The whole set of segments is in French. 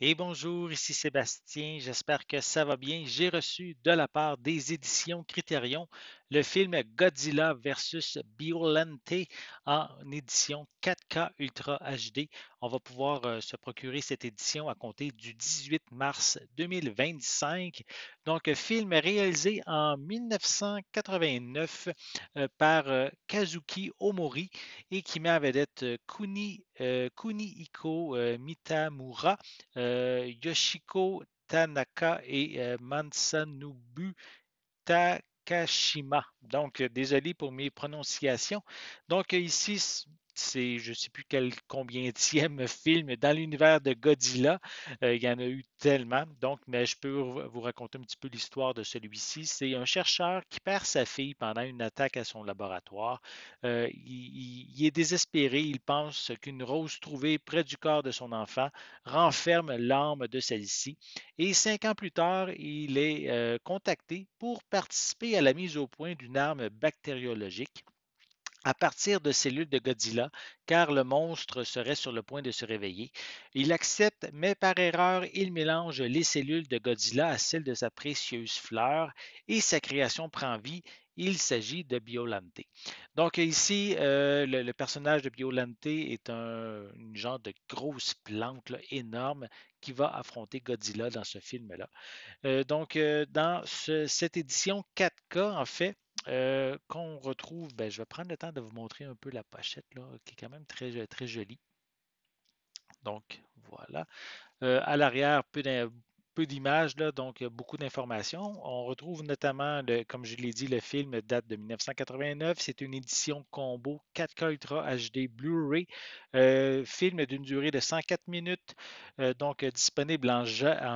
Et bonjour, ici Sébastien, j'espère que ça va bien. J'ai reçu de la part des éditions Criterion le film Godzilla versus Biolante en édition 4K Ultra HD. On va pouvoir se procurer cette édition à compter du 18 mars 2025. Donc, film réalisé en 1989 par Kazuki Omori et qui met en vedette Kunihiko Mitamura, Yoshiko Tanaka et Mansanobu Takashima. Donc, désolé pour mes prononciations. Donc, ici, c'est je ne sais plus quel combienième film dans l'univers de Godzilla. Il y en a eu tellement. Donc, mais je peux vous raconter un petit peu l'histoire de celui-ci. C'est un chercheur qui perd sa fille pendant une attaque à son laboratoire. Il est désespéré. Il pense qu'une rose trouvée près du corps de son enfant renferme l'âme de celle-ci. Et 5 ans plus tard, il est contacté pour participer à la mise au point d'une arme bactériologique à partir de cellules de Godzilla, car le monstre serait sur le point de se réveiller. Il accepte, mais par erreur, il mélange les cellules de Godzilla à celles de sa précieuse fleur et sa création prend vie. Il s'agit de Biolante. Donc ici, le personnage de Biolante est une genre de grosse plante là, énorme qui va affronter Godzilla dans ce film-là. Dans cette édition 4K, en fait, qu'on retrouve, ben, je vais prendre le temps de vous montrer un peu la pochette, là, qui est quand même très, très jolie. Donc, voilà. À l'arrière, peu d'images, là, donc beaucoup d'informations. On retrouve notamment, comme je l'ai dit, le film date de 1989. C'est une édition combo 4K Ultra HD Blu-ray. Film d'une durée de 104 minutes, disponible en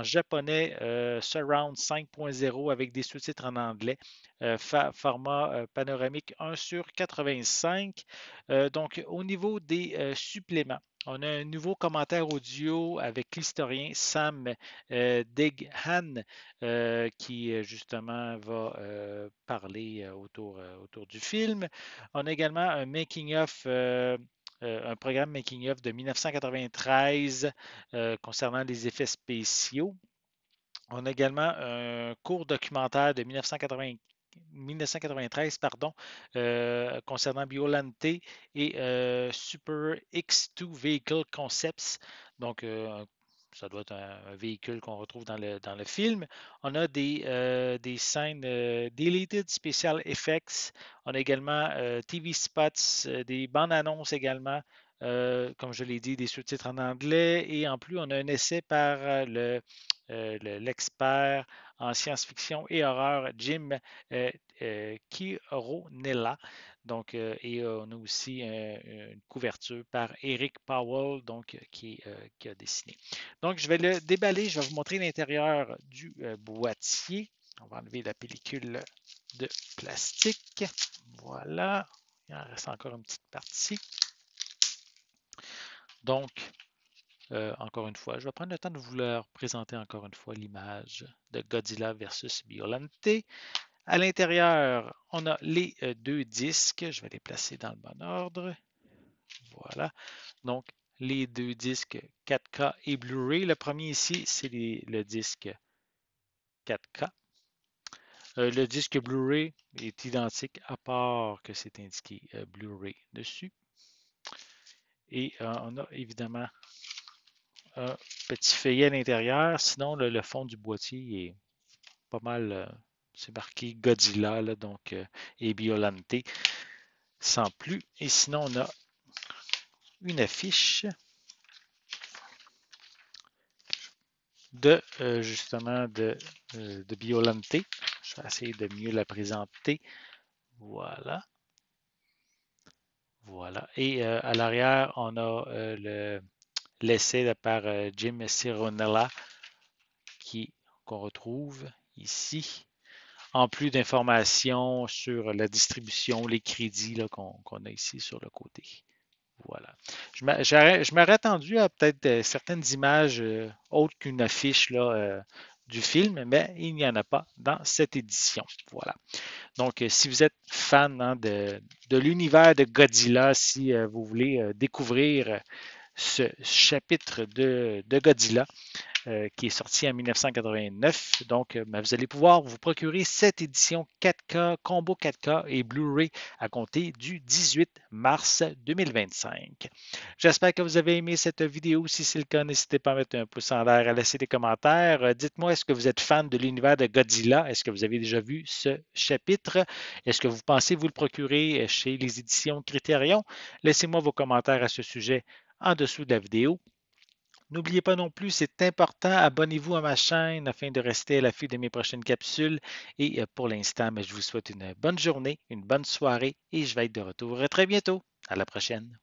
japonais Surround 5.0 avec des sous-titres en anglais. Format panoramique 1 sur 85. Donc, au niveau des suppléments, on a un nouveau commentaire audio avec l'historien Sam Deghan qui justement va parler autour du film. On a également un making-of, un programme making-of de 1993 concernant les effets spéciaux. On a également un court documentaire de 1993 pardon, concernant Biolante et Super X2 Vehicle Concepts. Donc, ça doit être un véhicule qu'on retrouve dans le film. On a des scènes deleted special effects. On a également TV spots, des bandes annonces également. Comme je l'ai dit, des sous-titres en anglais. Et en plus, on a un essai par l'expert en science-fiction et horreur Jim Quironella. Donc, et on a aussi une couverture par Eric Powell, donc, qui a dessiné. Donc, je vais le déballer, je vais vous montrer l'intérieur du boîtier. On va enlever la pellicule de plastique. Voilà. Il en reste encore une petite partie. Donc, encore une fois, je vais prendre le temps de vous leur présenter encore une fois l'image de Godzilla versus Biolante. À l'intérieur, on a les deux disques. Je vais les placer dans le bon ordre. Voilà. Donc, les deux disques 4K et Blu-ray. Le premier ici, c'est le disque 4K. Le disque Blu-ray est identique à part que c'est indiqué Blu-ray dessus. Et on a évidemment un petit feuillet à l'intérieur. Sinon, le fond du boîtier est pas mal. C'est marqué Godzilla, là, donc, et Biolante, sans plus. Et sinon, on a une affiche de justement de Biolante. Je vais essayer de mieux la présenter. Voilà. Voilà. Et à l'arrière, on a l'essai par Jim Cironella qu'on retrouve ici. En plus d'informations sur la distribution, les crédits qu'on a ici sur le côté. Voilà. Je m'aurais attendu à peut-être certaines images autres qu'une affiche là, du film, mais il n'y en a pas dans cette édition. Voilà. Donc, si vous êtes fan hein, de l'univers de Godzilla, si vous voulez découvrir ce chapitre de Godzilla, qui est sorti en 1989. Donc, vous allez pouvoir vous procurer cette édition 4K, combo 4K et Blu-ray à compter du 18 mars 2025. J'espère que vous avez aimé cette vidéo. Si c'est le cas, n'hésitez pas à mettre un pouce en l'air, à laisser des commentaires. Dites-moi, est-ce que vous êtes fan de l'univers de Godzilla? Est-ce que vous avez déjà vu ce chapitre? Est-ce que vous pensez vous le procurer chez les éditions Criterion? Laissez-moi vos commentaires à ce sujet en dessous de la vidéo. N'oubliez pas non plus, c'est important, abonnez-vous à ma chaîne afin de rester à l'affût de mes prochaines capsules. Et pour l'instant, je vous souhaite une bonne journée, une bonne soirée et je vais être de retour très bientôt. À la prochaine.